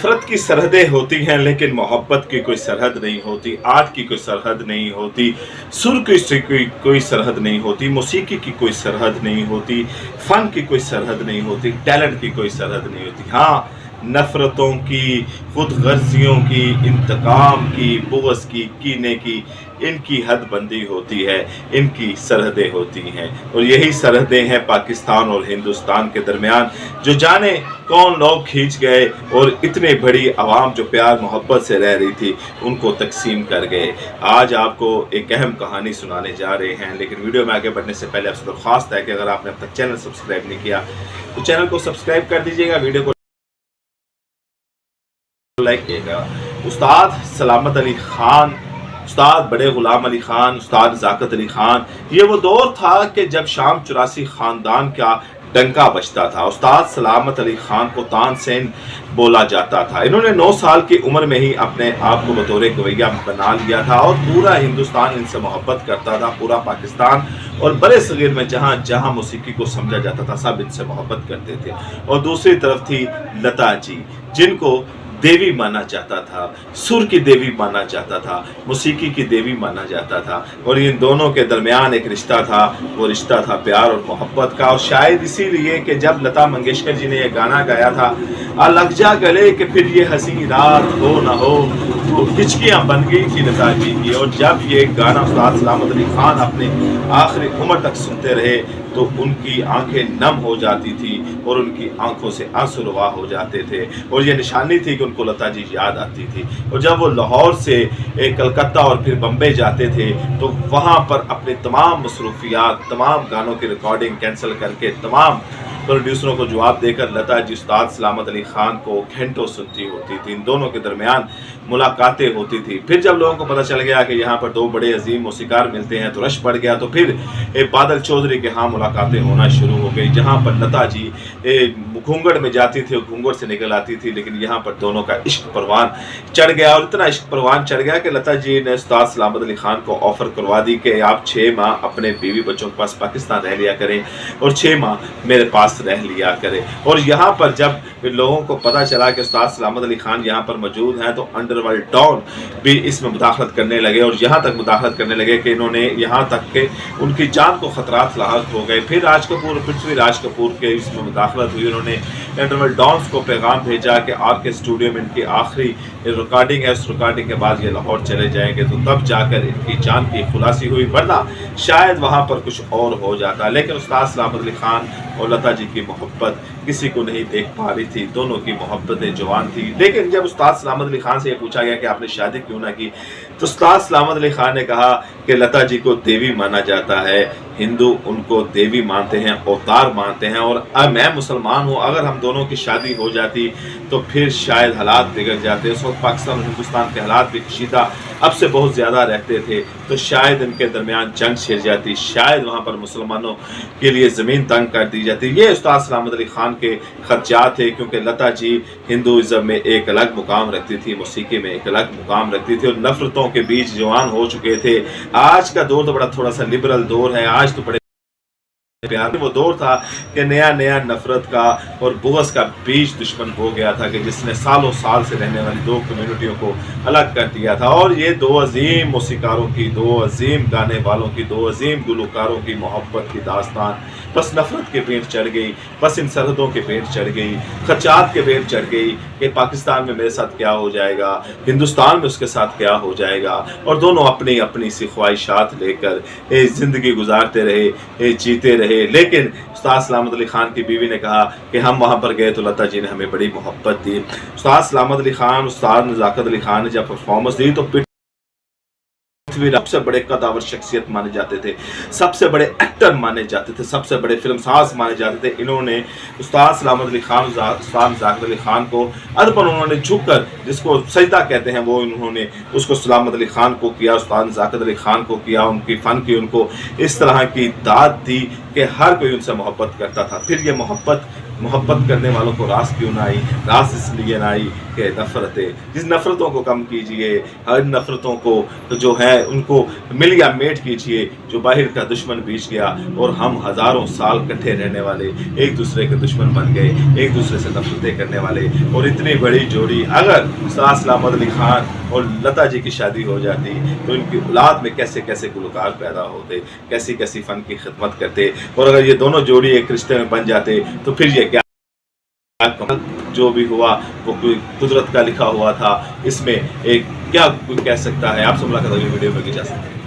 नफरत की सरहदें होती हैं लेकिन मोहब्बत की कोई सरहद नहीं होती, आर्ट की कोई सरहद नहीं होती, सुर की कोई सरहद नहीं होती, मौसीकी की कोई सरहद नहीं होती, फ़न की कोई सरहद नहीं होती, टैलेंट की कोई सरहद नहीं होती। हाँ, नफ़रतों की, खुद गर्जियों की, इंतकाम की, बुग़्ज़ की, कीने की, इनकी हद बंदी होती है, इनकी सरहदें होती हैं। और यही सरहदें हैं पाकिस्तान और हिंदुस्तान के दरमियान, जो जाने कौन लोग खींच गए और इतने बड़ी आवाम जो प्यार मोहब्बत से रह रही थी उनको तकसीम कर गए। आज आपको एक अहम कहानी सुनाने जा रहे हैं, लेकिन वीडियो में आगे बढ़ने से पहले आपसे दरख्वास्त है कि अगर आपने अब तक चैनल सब्सक्राइब नहीं किया तो चैनल को सब्सक्राइब कर दीजिएगा, वीडियो को लाइक कीजिएगा। उस्ताद सलामत अली खान, उस्ताद बड़े गुलाम अली खान, उस्ताद ज़ाकत अली खान, ये वो दौर था कि जब शाम 84 ख़ानदान का डंका बजता था। उस्ताद सलामत अली खान को तानसेन बोला जाता था। इन्होंने 9 साल की उम्र में ही अपने आप को बतौर गवैया बना लिया था और पूरा हिंदुस्तान इनसे मोहब्बत करता था। पूरा पाकिस्तान और बड़े सगीर में जहाँ जहाँ मौसीकी को समझा जाता था सब इनसे मोहब्बत करते थे। और दूसरी तरफ थी लता जी, जिनको देवी माना जाता था, सुर की देवी माना जाता था, मौसीकी की देवी माना जाता था। और इन दोनों के दरमियान एक रिश्ता था, वो रिश्ता था प्यार और मोहब्बत का। और शायद इसीलिए कि जब लता मंगेशकर जी ने ये गाना गाया था, आ लग जा गले कि फिर ये हंसी रात हो ना हो, तो हिचकियाँ बन गई थी लता जी की। और जब ये गाना उस्ताद सलामत अली खान अपने आखिरी उम्र तक सुनते रहे तो उनकी आंखें नम हो जाती थी और उनकी आंखों से आंसू रवा हो जाते थे। और ये निशानी थी कि उनको लता जी याद आती थी। और जब वो लाहौर से कलकत्ता और फिर बम्बई जाते थे तो वहाँ पर अपने तमाम मसरूफियात, तमाम गानों की रिकॉर्डिंग कैंसिल करके तमाम प्रोड्यूसरों को जवाब देकर लता जी उस्ताद सलामत अली खान को घंटों सुनती होती थी। इन दोनों के दरमियान मुलाकातें होती थी। फिर जब लोगों को पता चल गया कि यहाँ पर 2 बड़े अजीम मौसीकार मिलते हैं तो रश बढ़ गया। तो फिर बादल चौधरी के यहाँ मुलाकातें होना शुरू हो गई, जहाँ पर लता जी घूंघट में जाती थी और घूंघट से निकल आती थी। लेकिन यहाँ पर दोनों का इश्क परवान चढ़ गया और इतना इश्क परवान चढ़ गया कि लता जी ने उस्ताद सलामत अली खान को ऑफर करवा दी कि आप 6 माह अपने बीवी बच्चों के पास पाकिस्तान रह लिया करें और 6 माह मेरे पास रह लिया करें। और यहाँ पर जब लोगों को पता चला कि उस्ताद सलामत अली खान यहाँ पर मौजूद हैं तो अंडरवर्ल्ड डॉन भी इसमें मुदाखलत करने लगे और यहाँ तक मुदाखलत करने लगे कि इन्होंने यहाँ तक कि उनकी जान को खतरात लाहक हो गए। फिर राज कपूर, पृथ्वीराज कपूर के इसमें मुदाखलत हुई। उन्होंने अंडरवर्ल्ड डॉन्स को पैगाम भेजा कि आपके स्टूडियो में इनकी आखिरी रिकॉर्डिंग है, उस रिकॉर्डिंग के बाद ये लाहौर चले जाएंगे। तो तब जाकर इनकी जान की खुलासी हुई, वरना शायद वहाँ पर कुछ और हो जाता। लेकिन उस्ताद सलामत अली खान और लता जी की मोहब्बत किसी को नहीं देख पा रही थी, दोनों की मोहब्बतें जवान थी। लेकिन जब उस्ताद सलामत अली खान से ये पूछा गया कि आपने शादी क्यों ना की, तो उस्ताद सलामत अली खान ने कहा कि लता जी को देवी माना जाता है, हिंदू उनको देवी मानते हैं, अवतार मानते हैं। और अब मैं मुसलमान हूँ, अगर हम दोनों की शादी हो जाती तो फिर शायद हालात बिगड़ जाते। उस वक्त पाकिस्तान और हिंदुस्तान के हालात भी कशीदा अब से बहुत ज़्यादा रहते थे, तो शायद इनके दरमियान जंग छिड़ जाती, शायद वहाँ पर मुसलमानों के लिए ज़मीन तंग कर दी जाती। ये उस्ताद सलामत अली खान के खदशात थे, क्योंकि लता जी हिंदुइज़्म में एक अलग मुकाम रखती थी, मौसीकी में एक अलग मुकाम रखती थी और नफ़रतों के बीच जवान हो चुके थे। आज का दौर तो बड़ा थोड़ा सा लिबरल दौर है, आज तो बड़े प्यार वो दौर था कि नया नया नफरत का और बुग़्ज़ का बीज दुश्मन हो गया था कि जिसने सालों साल से रहने वाली 2 कम्युनिटियों को अलग कर दिया था। और ये 2 अजीम मौसीकारों की, 2 अजीम गाने वालों की, 2 अजीम गुलकारों की मोहब्बत की दास्तान बस नफरत के पेड़ चढ़ गई, बस इन सरहदों के पेड़ चढ़ गई, खदशात के पेड़ चढ़ गई कि पाकिस्तान में मेरे साथ क्या हो जाएगा, हिंदुस्तान में उसके साथ क्या हो जाएगा। और दोनों अपनी अपनी सी ख्वाहिशात लेकर ज़िंदगी गुजारते रहे, जीते रहे। लेकिन उस्ताद सलामत अली खान की बीवी ने कहा कि हम वहाँ पर गए तो लता जी ने हमें बड़ी मोहब्बत दी। उस्ताद सलामत अली खान, उस्ताद ज़ाकत अली खान ने जब परफॉर्मेंस दी तो सबसे बड़े कदावर शख्सियत माने जाते थे, सबसे बड़े एक्टर माने जाते थे, सबसे बड़े फिल्मसाज माने जाते थे। इन्होंने उस्ताद सलामत अली खान, उस्ताद ज़ाकत अली खान को अदबन उन्होंने झुककर, जिसको सजदा कहते हैं, वो उन्होंने उसको सलामत अली खान को किया, उस्ताद ज़ाकत अली खान को किया। उनकी फ़न की उनको इस तरह की दाद दी कि हर कोई उनसे मोहब्बत करता था। फिर ये मोहब्बत محبت کرنے والوں کو راس کیوں نہ آئی؟ راس اس لیے نہ آئی کہ نفرتیں، جس نفرتوں کو کم کیجئے، ہر نفرتوں کو جو ہے ان کو مل یا میٹ کیجئے، جو باہر کا دشمن بیچ گیا اور ہم ہزاروں سال کٹھے رہنے والے ایک دوسرے کے دشمن بن گئے، ایک دوسرے سے نفرتیں کرنے والے۔ اور اتنی بڑی جوڑی اگر استاد سلامت علی خان اور لتا جی کی شادی ہو جاتی تو ان کی اولاد میں کیسے کیسے گلوکار پیدا ہوتے، کیسی کیسی فن کی خدمت کرتے، اور اگر یہ دونوں جوڑی ایک رشتے میں بن جاتے تو پھر یہ کیا جو بھی ہوا وہ کوئی قدرت کا لکھا ہوا تھا، اس میں ایک کیا کوئی کہہ سکتا ہے۔ آپ سے ملاقات اگلی ویڈیو میں کی جا سکتے ہیں۔